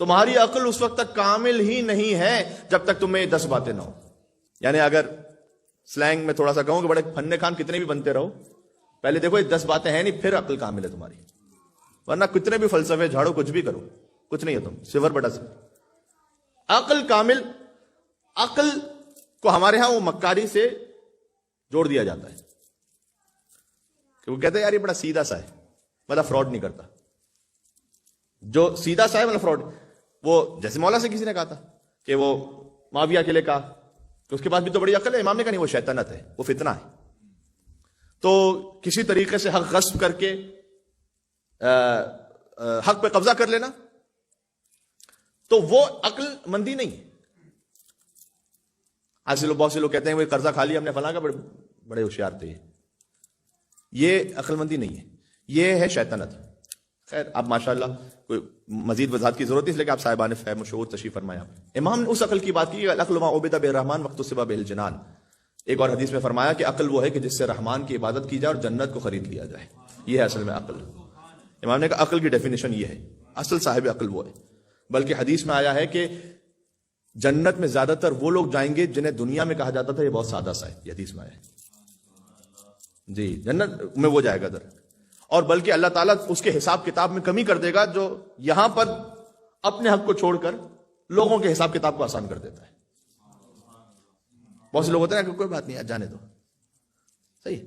تمہاری عقل اس وقت تک کامل ہی نہیں ہے جب تک تمہیں 10 باتیں نہ ہو. یعنی اگر سلینگ میں تھوڑا سا کہوں کہ بڑے پھنے کھان کتنے بھی بنتے رہو، پہلے دیکھو یہ 10 باتیں ہیں نہیں، پھر عقل کامل ہے تمہاری. ورنہ کتنے بھی فلسفے جھاڑو، کچھ بھی کرو، کچھ نہیں ہے تم، 0/0. عقل کامل. عقل کو ہمارے ہاں وہ مکاری سے جوڑ دیا جاتا ہے کہ وہ کہتے ہیں یار یہ بڑا سیدھا سا ہے، مطلب فراڈ نہیں کرتا. جو سیدھا سا ہے مطلب فراڈ. وہ جیسے مولا سے کسی نے کہا تھا کہ وہ معاویہ کے لیے کہا کہ اس کے پاس بھی تو بڑی عقل ہے. امام نے کہا نہیں، وہ شیطنت ہے، وہ فتنہ ہے. تو کسی طریقے سے حق غصب کر کے حق پہ قبضہ کر لینا، تو وہ عقل مندی نہیں ہے. آج سے بہت سے لوگ کہتے ہیں وہ قرضہ کھا لیا ہم نے فلاں کا، بڑے ہوشیار تھے. یہ عقل مندی نہیں ہے، یہ ہے شیطنت. خیر اب ماشاءاللہ کوئی مزید وضاحت کی ضرورت ہے، اس لیے کہ آپ صاحبان فہم و شعور تشریف فرمایا. امام نے اس عقل کی بات کی، العقل ما عبد بالرحمن واکتسب بالجنان. ایک اور حدیث میں فرمایا کہ عقل وہ ہے کہ جس سے رحمان کی عبادت کی جائے اور جنت کو خرید لیا جائے. یہ ہے اصل میں عقل. امام نے کہا عقل کی ڈیفینیشن یہ ہے، اصل صاحب عقل وہ ہے. بلکہ حدیث میں آیا ہے کہ جنت میں زیادہ تر وہ لوگ جائیں گے جنہیں دنیا میں کہا جاتا تھا یہ بہت سادہ سا ہے. یہ حدیث میں آیا ہے جی، جنت میں وہ جائے گا در. اور بلکہ اللہ تعالیٰ اس کے حساب کتاب میں کمی کر دے گا جو یہاں پر اپنے حق کو چھوڑ کر لوگوں کے حساب کتاب کو آسان کر دیتا ہے. بہت سے لوگ ہوتے ہیں کہ کوئی بات نہیں ہے جانے دو، صحیح.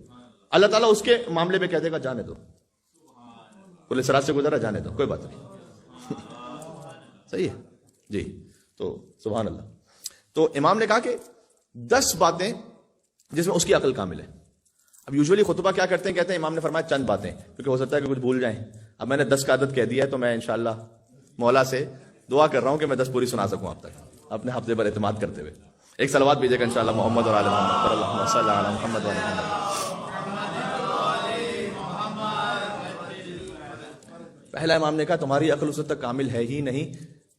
اللہ تعالیٰ اس کے معاملے میں کہہ دے گا جانے دو، پولیس رات سے گزرا جانے دو، کوئی بات نہیں. صحیح ہے جی. تو سبحان اللہ. تو امام نے کہا کہ 10 باتیں جس میں اس کی عقل کامل ہے. اب یوزولی خطبہ کیا کرتے ہیں، کہتے ہیں امام نے فرمایا چند باتیں، کیونکہ ہو سکتا ہے کہ کچھ بھول جائیں. اب میں نے 10 کا عدد کہہ دیا ہے تو میں انشاءاللہ مولا سے دعا کر رہا ہوں کہ میں 10 پوری سنا سکوں آپ تک اپنے حفظے پر اعتماد کرتے ہوئے. ایک صلوات بھیجے گا انشاءاللہ محمد اور آل محمد، اللہم صلی علی محمد و آل محمد. پہلا امام نے کہا تمہاری عقل اس وقت تک کامل ہے ہی نہیں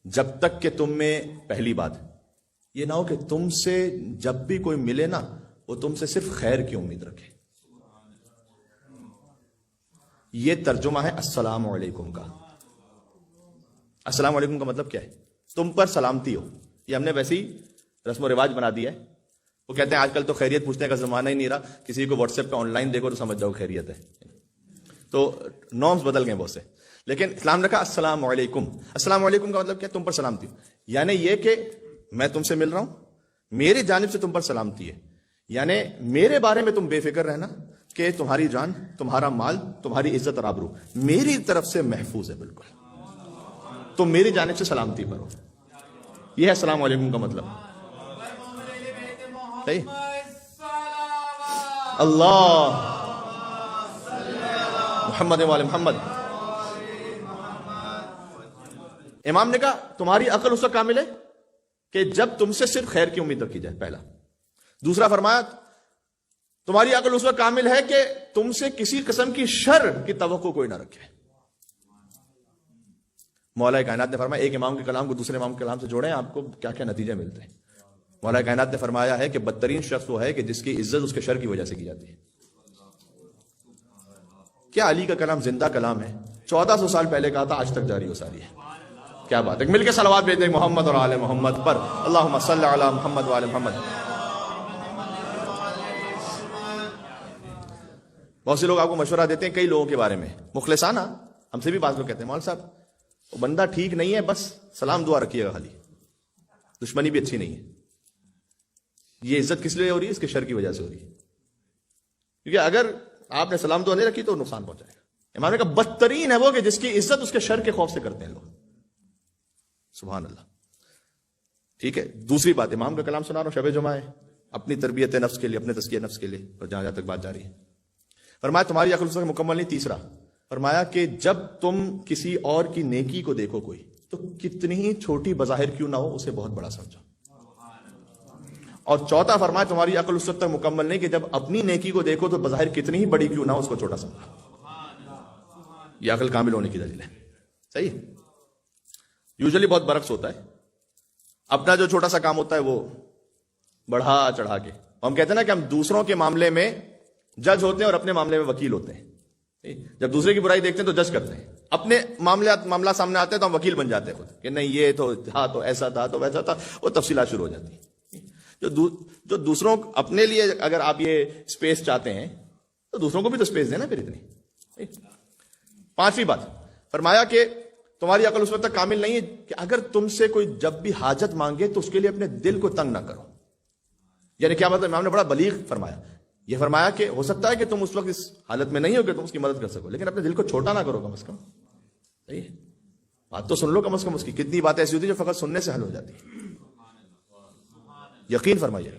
جب تک کہ تم میں پہلی بات یہ نہ ہو کہ تم سے جب بھی کوئی ملے نا وہ تم سے صرف خیر کی امید رکھے. یہ ترجمہ ہے السلام علیکم کا. السلام علیکم کا مطلب کیا ہے؟ تم پر سلامتی ہو. یہ ہم نے ویسے ہی رسم و رواج بنا دیا ہے. وہ کہتے ہیں آج کل تو خیریت پوچھنے کا زمانہ ہی نہیں رہا، کسی کو واٹس ایپ پہ آن لائن دیکھو تو سمجھ جاؤ خیریت ہے. تو نارمز بدل گئے بہت سے، لیکن اسلام نے کہا السلام علیکم. السلام علیکم کا مطلب کیا؟ تم پر سلامتی ہو. یعنی یہ کہ میں تم سے مل رہا ہوں، میری جانب سے تم پر سلامتی ہے. یعنی میرے بارے میں تم بے فکر رہنا کہ تمہاری جان، تمہارا مال، تمہاری عزت اور آبرو میری طرف سے محفوظ ہے. بالکل تم میری جانب سے سلامتی پر ہو. یہ ہے السلام علیکم کا مطلب. صحیح. اللہ محمد و آل محمد. امام نے کہا تمہاری عقل اس وقت کامل ہے کہ جب تم سے صرف خیر کی امید رکھی جائے. پہلا. دوسرا فرمایا تمہاری عقل اس وقت کامل ہے کہ تم سے کسی قسم کی شر کی توقع کوئی نہ رکھے. مولا کائنات نے فرمایا ایک امام کے کلام کو دوسرے امام کے کلام سے جوڑیں، آپ کو کیا کیا نتیجے ملتے ہیں. مولا کائنات نے فرمایا ہے کہ بدترین شخص وہ ہے کہ جس کی عزت اس کے شر کی وجہ سے کی جاتی ہے. کیا علی کا کلام زندہ کلام ہے، 1400 سال پہلے کہا تھا، آج تک جاری ہو ساری ہے. کیا بات ہے. مل کے صلوات بھیج دیں محمد اور آل محمد پر، اللہم صلی علی محمد و آل محمد. بہت سے لوگ آپ کو مشورہ دیتے ہیں کئی لوگوں کے بارے میں مخلصانہ. ہم سے بھی بعض لوگ کہتے ہیں مول صاحب وہ بندہ ٹھیک نہیں ہے، بس سلام دعا رکھیے گا خالی، دشمنی بھی اچھی نہیں ہے. یہ عزت کس لیے ہو رہی ہے؟ اس کے شر کی وجہ سے ہو رہی ہے. کیونکہ اگر آپ نے سلام دعا نہیں رکھی تو نقصان پہنچائے گا. امام نے کہا بدترین ہے وہ کہ جس کی عزت اس کے شر کے خوف سے کرتے ہیں لوگ. سبحان اللہ. ٹھیک ہے. دوسری بات، امام کا کلام سنا رہا ہوں، شب جمعہ ہے، اپنی تربیت نفس کے لیے، اپنے تزکیہ نفس کے لیے، اور جہاں تک بات جاری ہے. فرمایا تمہاری عقل اس وقت مکمل نہیں. تیسرا فرمایا کہ جب تم کسی اور کی نیکی کو دیکھو کوئی تو کتنی ہی چھوٹی بظاہر کیوں نہ ہو اسے بہت بڑا سمجھو. اور چوتھا فرمایا تمہاری عقل اس وقت تک مکمل نہیں کہ جب اپنی نیکی کو دیکھو تو بظاہر کتنی ہی بڑی کیوں نہ ہو اس کو چھوٹا سمجھو. یہ عقل کامل ہونے کی دلیل ہے. صحیح. یوزلی بہت برعکس ہوتا ہے. اپنا جو چھوٹا سا کام ہوتا ہے وہ بڑھا چڑھا کے، ہم کہتے ہیں نا کہ ہم دوسروں کے معاملے میں جج ہوتے ہیں اور اپنے معاملے میں وکیل ہوتے ہیں. جب دوسرے کی برائی دیکھتے ہیں تو جج کرتے ہیں، اپنے معاملہ سامنے آتے ہیں تو ہم وکیل بن جاتے ہیں خود کہ نہیں یہ تو تھا، تو ایسا تھا، تو ویسا تھا، وہ تفصیلات شروع ہو جاتی ہیں۔ جو دوسروں اپنے لیے اگر آپ یہ اسپیس چاہتے ہیں تو دوسروں کو بھی تو اسپیس دینا پھر اتنی۔ پانچویں بات فرمایا کہ تمہاری عقل اس وقت تک کامل نہیں ہے کہ اگر تم سے کوئی جب بھی حاجت مانگے تو اس کے لیے اپنے دل کو تنگ نہ کرو۔ یعنی کیا مطلب؟ امام نے بڑا بلیغ فرمایا، یہ فرمایا کہ ہو سکتا ہے کہ تم اس وقت اس حالت میں نہیں ہو کہ تم اس کی مدد کر سکو، لیکن اپنے دل کو چھوٹا نہ کرو کم از کم۔ صحیح ہے، بات تو سن لو کم از کم اس کی۔ کتنی باتیں ایسی ہوتی ہیں جو فقط سننے سے حل ہو جاتی ہیں، یقین فرمائیے۔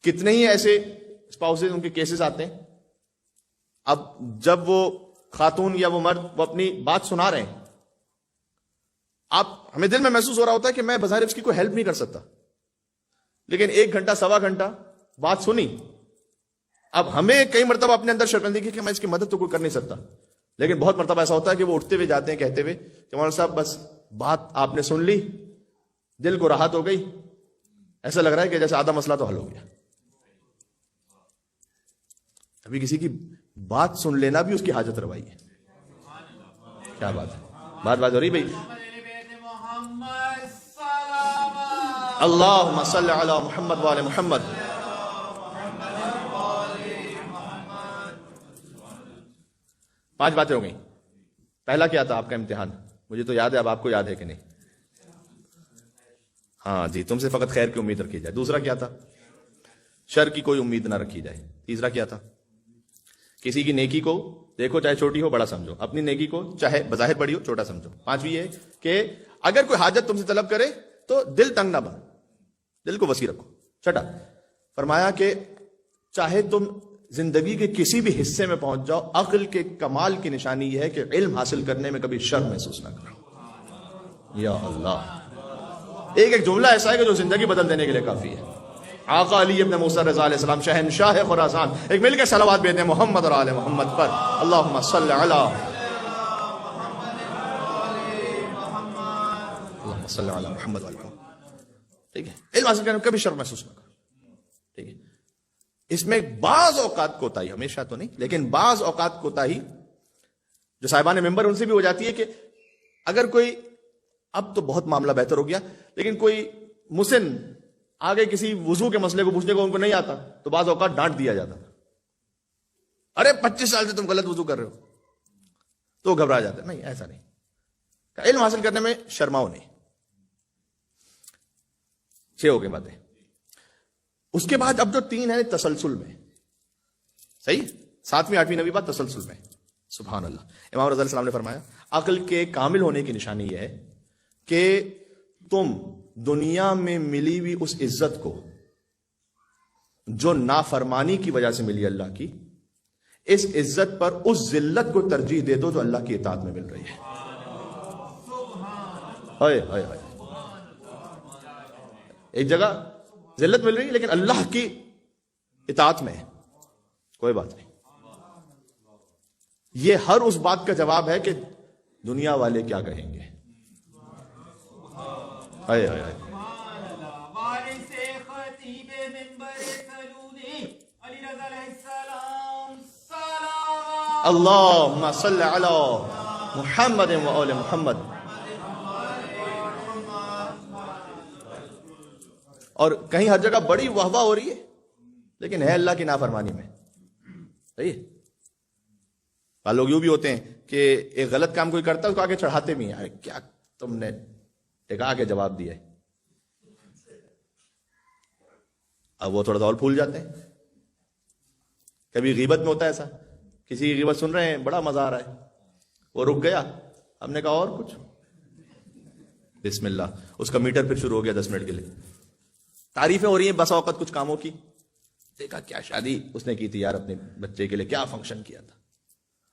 کتنے ہی ایسے اسپاؤسز ان کے کیسز آتے ہیں، اب جب وہ خاتون یا وہ مرد وہ اپنی بات سنا رہے ہیں، ہمیں دل میں محسوس ہو رہا ہوتا ہے کہ میں بظاہر اس کی کوئی ہیلپ نہیں کر سکتا، لیکن 1 گھنٹہ سوا گھنٹہ بات سنی، اب ہمیں کئی مرتبہ اپنے اندر شرمندگی کہ میں اس کی مدد تو کوئی کر نہیں سکتا، لیکن بہت مرتبہ ایسا ہوتا ہے کہ وہ اٹھتے ہوئے جاتے ہیں کہتے ہوئے کہ مولانا صاحب بس بات آپ نے سن لی، دل کو راحت ہو گئی، ایسا لگ رہا ہے کہ جیسے آدھا مسئلہ تو حل ہو گیا۔ ابھی کسی کی بات سن لینا بھی اس کی حاجت روائی ہے۔ کیا بات ہے، بات ہو رہی بھائی؟ اللہم صلی علی محمد وآل محمد۔ پانچ باتیں ہو گئیں۔ پہلا کیا تھا آپ کا امتحان؟ مجھے تو یاد ہے، اب آپ کو یاد ہے کہ نہیں؟ ہاں جی، تم سے فقط خیر کی امید رکھی جائے۔ دوسرا کیا تھا؟ شر کی کوئی امید نہ رکھی جائے۔ تیسرا کیا تھا؟ کسی کی نیکی کو دیکھو چاہے چھوٹی ہو بڑا سمجھو، اپنی نیکی کو چاہے بظاہر بڑی ہو چھوٹا سمجھو۔ پانچویں یہ کہ اگر کوئی حاجت تم سے طلب کرے تو دل تنگ نہ بن، دل کو وسیع رکھو۔ چھٹا فرمایا کہ چاہے تم زندگی کے کسی بھی حصے میں پہنچ جاؤ، عقل کے کمال کی نشانی یہ ہے کہ علم حاصل کرنے میں کبھی شرم محسوس نہ کرو۔ یا اللہ، ایک جملہ ایسا ہے کہ جو زندگی بدل دینے کے لیے کافی ہے۔ آقا علی ابن موسیٰ رضا علیہ السلام شہنشاہ خراسان، ایک مل کے صلوات بھیجتے ہیں محمد اور آل محمد پر، اللہم صلی علی اللہم صلی علی محمد وآل محمد۔ ٹھیک ہے، علم حاصل کرنے میں کبھی شرم محسوس نہ کرو۔ ٹھیک ہے، اس میں بعض اوقات کوتاہی، ہمیشہ تو نہیں لیکن بعض اوقات کوتاہی جو صاحبان ممبر ان سے بھی ہو جاتی ہے کہ اگر کوئی، اب تو بہت معاملہ بہتر ہو گیا، لیکن کوئی مسن آگے کسی وضو کے مسئلے کو پوچھنے کو ان کو نہیں آتا تو بعض اوقات ڈانٹ دیا جاتا، ارے 25 سال سے تم غلط وضو کر رہے ہو، تو گھبرا جاتا ہے۔ نہیں، ایسا نہیں، علم حاصل کرنے میں شرماؤ نہیں۔ 6 ہو گئے باتیں۔ اس کے بعد اب جو 3 ہے تسلسل میں، صحیح، 7ویں 8ویں 9ویں بات تسلسل میں۔ سبحان اللہ، امام رضی اللہ علیہ السلام نے فرمایا عقل کے کامل ہونے کی نشانی یہ ہے کہ تم دنیا میں ملی ہوئی اس عزت کو جو نافرمانی کی وجہ سے ملی اللہ کی، اس عزت پر اس ذلت کو ترجیح دے دو جو اللہ کی اطاعت میں مل رہی ہے۔ ہائے ہائے ہائے، ایک جگہ ذلت مل رہی ہے لیکن اللہ کی اطاعت میں ہے، کوئی بات نہیں۔ یہ ہر اس بات کا جواب ہے کہ دنیا والے کیا کہیں گے۔ ہائے ہائے ہائے، اللہم صلی علی محمد و آل محمد۔ اور کہیں ہر جگہ بڑی واہ واہ ہو رہی ہے لیکن ہے اللہ کی نافرمانی میں۔ صحیح ہے، لوگ یوں بھی ہوتے ہیں کہ ایک غلط کام کوئی کرتا ہے اس کو آگے چڑھاتے بھی ہیں، کیا تم نے ایک آگے جواب دیا ہے، اب وہ تھوڑا سا اور پھول جاتے ہیں۔ کبھی غیبت میں ہوتا ہے ایسا، کسی کی غیبت سن رہے ہیں بڑا مزہ آ رہا ہے، وہ رک گیا، ہم نے کہا اور کچھ، بسم اللہ، اس کا میٹر پھر شروع ہو گیا 10 منٹ کے لیے، تعریفیں ہو رہی ہیں بسا اوقات کچھ کاموں کی، دیکھا کیا شادی اس نے کی تھی یار اپنے بچے کے لیے، کیا فنکشن کیا تھا،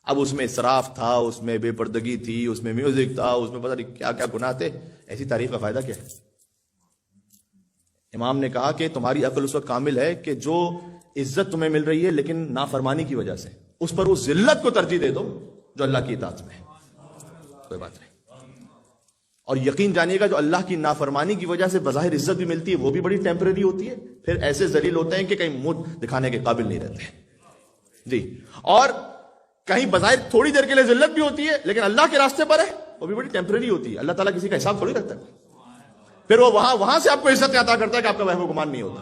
اب اس میں اسراف تھا، اس میں بے پردگی تھی، اس میں میوزک تھا، اس میں پتہ نہیں کیا کیا گناہ تھے۔ ایسی تعریف کا فائدہ کیا ہے؟ امام نے کہا کہ تمہاری عقل اس وقت کامل ہے کہ جو عزت تمہیں مل رہی ہے لیکن نافرمانی کی وجہ سے، اس پر اس ذلت کو ترجیح دے دو جو اللہ کی اطاعت میں ہے، کوئی بات نہیں۔ اور یقین جانیے گا جو اللہ کی نافرمانی کی وجہ سے بظاہر عزت بھی ملتی ہے وہ بھی بڑی ٹیمپریری ہوتی ہے، پھر ایسے ذلیل ہوتے ہیں کہ کہیں منہ دکھانے کے قابل نہیں رہتے۔ جی، اور کہیں بظاہر تھوڑی دیر کے لیے ذلت بھی ہوتی ہے لیکن اللہ کے راستے پر ہے وہ بھی بڑی ٹیمپرری ہوتی ہے. اللہ تعالیٰ کسی کا حساب تھوڑی رکھتا ہے, پھر وہ وہاں سے آپ کو عزت عطا کرتا ہے کہ آپ کا وہم و گمان نہیں ہوتا.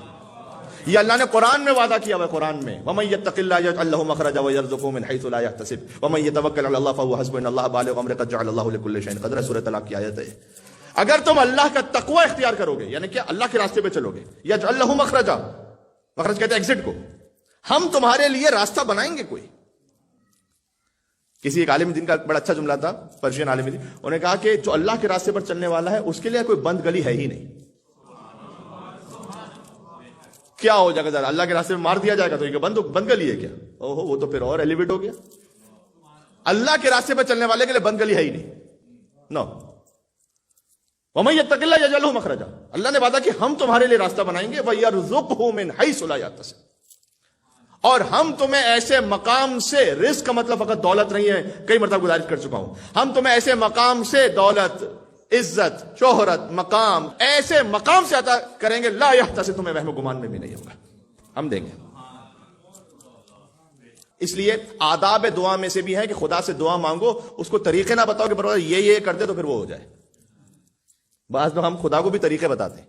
یہ اللہ نے قرآن میں وعدہ کیا ہوا ہے, قرآن میں وَمَن يَتَّقِ اللَّهَ يَجْعَل لَّهُ مَخْرَجًا وَيَرْزُقْهُ مِنْ حَيْثُ لَا يَحْتَسِبُ وَمَن يَتَوَكَّلْ عَلَى اللَّهِ فَهُوَ حَسْبُهُ إِنَّ اللَّهَ بَالِغُ أَمْرِهِ قَدْ جَعَلَ اللَّهُ لِكُلِّ شَيْءٍ قَدْرًا. سورۃ طلاق کی آیت ہے. اگر تم اللہ کا تقوی اختیار کرو گے, یعنی کہ اللہ کے راستے پہ چلو گے, یجعل لَّهُ مَخْرَجًا, مخرج کہتے ہیں ایگزٹ کو, ہم تمہارے لیے راستہ بنائیں گے. کوئی کسی ایک عالم دین کا بڑا اچھا جملہ تھا, پرشین عالم دین, انہوں نے کہا کہ جو اللہ کے راستے پر چلنے والا ہے اس کے لیے کوئی بند گلی ہے ہی نہیں. کیا ہو جائے گا, اللہ کے راستے میں مار دیا جائے گا تو یہ بند گلی ہے کیا؟ اوہو, وہ تو پھر اور ایلیویٹ ہو گیا. اللہ کے راستے پر چلنے والے کے لیے بند گلی ہے ہی نہیں. نو وَمَن يَتَّقِ اللَّهَ يَجْعَل لَّهُ مَخْرَجًا, اللہ نے وعدہ کہ ہم تمہارے لیے راستہ بنائیں گے. وَيَرْزُقْهُ مِنْ حَيْثُ لَا يَحْتَسِبُ, اور ہم تمہیں ایسے مقام سے, رزق کا مطلب فقط دولت نہیں ہے, کئی مرتبہ گزارش کر چکا ہوں, ہم تمہیں ایسے مقام سے دولت, عزت, شہرت, مقام, ایسے مقام سے عطا کریں گے لا یحتسب, تمہیں وہم و گمان میں بھی نہیں ہوگا, ہم دیں گے. اس لیے آداب دعا میں سے بھی ہے کہ خدا سے دعا مانگو, اس کو طریقے نہ بتاؤ کہ پروردگار یہ کر دے تو پھر وہ ہو جائے. بعض لوگ ہم خدا کو بھی طریقے بتاتے ہیں,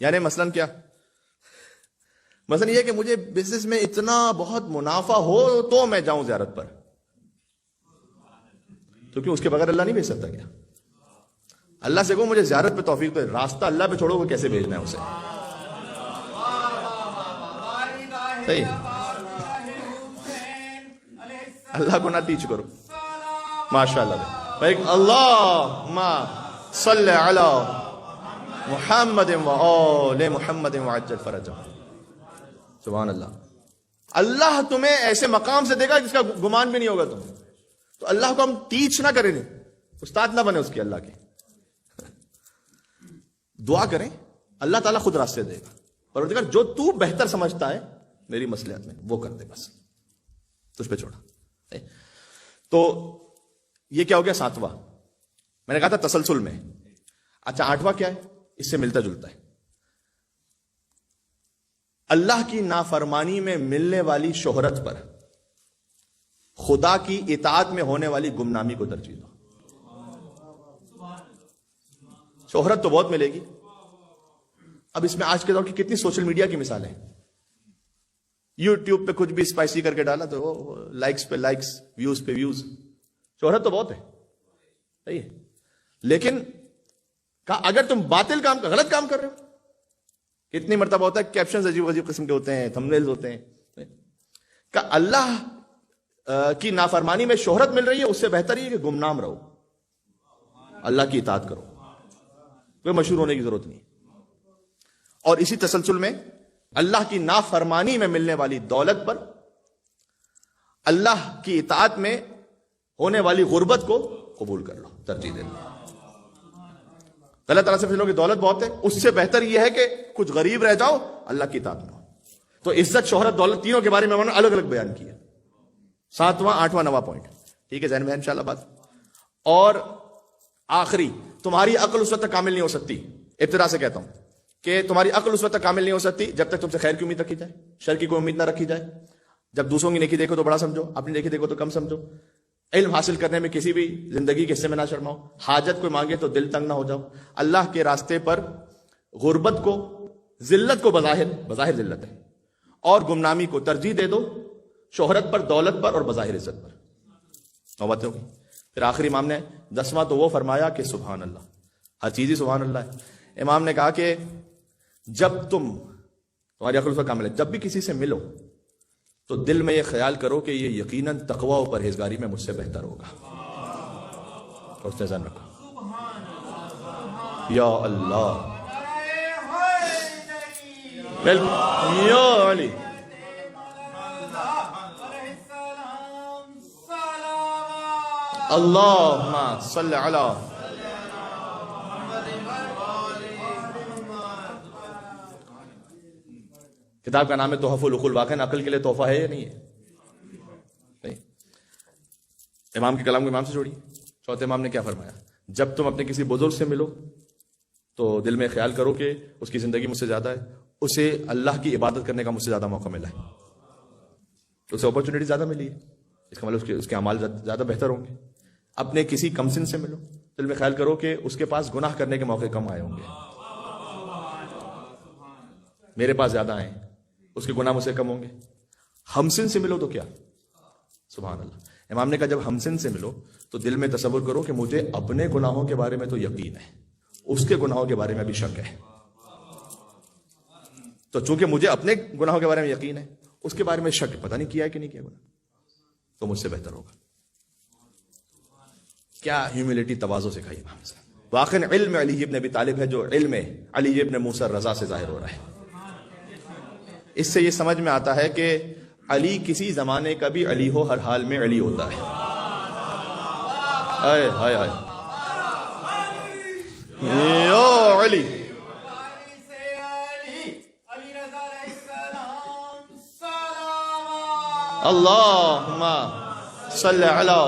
یعنی مثلاً کیا, مثلا یہ کہ مجھے بزنس میں اتنا بہت منافع ہو تو میں جاؤں زیارت پر, تو کیوں اس کے بغیر اللہ نہیں بھیج سکتا کیا؟ اللہ سے کہو مجھے زیارت پہ توفیق دے, راستہ اللہ پہ چھوڑو, وہ کیسے بھیجنا ہے اسے. صحیح, اللہ کو نہ ٹیچ کرو. ماشاء اللہ بھائی, اللہم صلی علی محمد و آل محمد وعجل فرجہ. سبحان اللہ. اللہ تمہیں ایسے مقام سے دے گا جس کا گمان بھی نہیں ہوگا تم. تو اللہ کو ہم ٹیچ نہ کریں, استاد نہ بنے اس کی, اللہ کے دعا کریں, اللہ تعالیٰ خود راستے دے گا. اور جو تو بہتر سمجھتا ہے میری مصلحت میں وہ کر دے, بس تجھ پہ چھوڑا. تو یہ کیا ہو گیا 7واں, میں نے کہا تھا تسلسل میں. اچھا 8واں کیا ہے, اس سے ملتا جلتا ہے, اللہ کی نافرمانی میں ملنے والی شہرت پر خدا کی اطاعت میں ہونے والی گمنامی کو ترجیح دو. شہرت تو بہت ملے گی. اب اس میں آج کے دور کی کتنی سوشل میڈیا کی مثالیں ہیں. یوٹیوب پہ کچھ بھی اسپائسی کر کے ڈالا تو لائکس پہ لائکس, ویوز پہ ویوز. شہرت تو بہت ہے, صحیح ہے, لیکن اگر تم باطل کام, غلط کام کر رہے ہو, کتنی مرتبہ ہوتا ہے کیپشنز عجیب عجیب قسم کے ہوتے ہیں, تھمبنیلز ہوتے ہیں, کہ اللہ کی نافرمانی میں شہرت مل رہی ہے, اس سے بہتر یہ کہ گمنام رہو, اللہ کی اطاعت کرو, کوئی مشہور ہونے کی ضرورت نہیں. اور اسی تسلسل میں اللہ کی نافرمانی میں ملنے والی دولت پر اللہ کی اطاعت میں ہونے والی غربت کو قبول کر لو, ترجیح دے لو. اللہ تعالیٰ سے پوچھ لو کہ دولت بہت ہے, اس سے بہتر یہ ہے کہ کچھ غریب رہ جاؤ, اللہ کی اطاعت میں ہو. تو عزت, شہرت, دولت, تینوں کے بارے میں میں نے الگ الگ بیان کیا. 7واں 8واں 9واں پوائنٹ, ٹھیک ہے, ذہن میں انشاءاللہ بات. اور آخری, تمہاری عقل اس وقت تک کامل نہیں ہو سکتی, ابتدا سے کہتا ہوں کہ تمہاری عقل اس وقت تک کامل نہیں ہو سکتی جب تک تم سے خیر کی امید رکھی جائے, شر کی کوئی امید نہ رکھی جائے. جب دوسروں کی نیکی دیکھو تو بڑا سمجھو, اپنی نیکی دیکھو تو کم سمجھو. علم حاصل کرنے میں کسی بھی زندگی کے حصے میں نہ شرماؤ. حاجت کوئی مانگے تو دل تنگ نہ ہو جاؤ. اللہ کے راستے پر غربت کو, ذلت کو, بظاہر ذلت ہے, اور گمنامی کو ترجیح دے دو شہرت پر, دولت پر, اور بظاہر عزت پر. نوبت ہوگی. پھر آخری امام نے 10واں تو وہ فرمایا کہ سبحان اللہ, ہر چیز ہی سبحان اللہ ہے. امام نے کہا کہ جب تمہاری عقل پر کامل ہے, جب بھی کسی سے ملو تو دل میں یہ خیال کرو کہ یہ یقیناً تقوی و پرہیزگاری میں مجھ سے بہتر ہوگا. اور اس نے ذہن رکھو, یا اللہ, یا علی, اللہم صلی علی. کتاب کا نام ہے تحف العقول. واقعی عقل کے لیے تحفہ ہے یا نہیں ہے؟ نہیں. امام کے کلام کو امام سے جوڑیے. چوتھے امام نے کیا فرمایا, جب تم اپنے کسی بزرگ سے ملو تو دل میں خیال کرو کہ اس کی زندگی مجھ سے زیادہ ہے, اسے اللہ کی عبادت کرنے کا مجھ سے زیادہ موقع ملا ہے, اسے اپرچونٹی زیادہ ملی ہے. اس کا مطلب اس کے اعمال زیادہ بہتر ہوں گے. اپنے کسی کم سن سے ملو، دل میں خیال کرو کہ اس کے پاس گناہ کرنے کے موقع کم آئے ہوں گے، میرے پاس زیادہ آئے، اس کے گناہ مجھ سے کم ہوں گے. ہمسن سے ملو تو کیا، سبحان اللہ. امام نے کہا جب ہمسن سے ملو تو دل میں تصور کرو کہ مجھے اپنے گناہوں کے بارے میں تو یقین ہے، اس کے گناہوں کے بارے میں بھی شک ہے. تو چونکہ مجھے اپنے گناہوں کے بارے میں یقین ہے، اس کے بارے میں شک ہے، پتہ نہیں کیا ہے کہ نہیں کیا گناہ، تو مجھ سے بہتر ہوگا. کیا ہیوملٹی، تواضع سکھائی امام سے. واقعا علم علی ابن ابی طالب ہے جو علم علی ابن موسیٰ رضا سے ظاہر ہو رہا ہے. اس سے یہ سمجھ میں آتا ہے کہ علی کسی زمانے کا بھی علی ہو، ہر حال میں علی ہوتا ہے. ہائے ہائے ہائے یو علی. اللہم صلی علی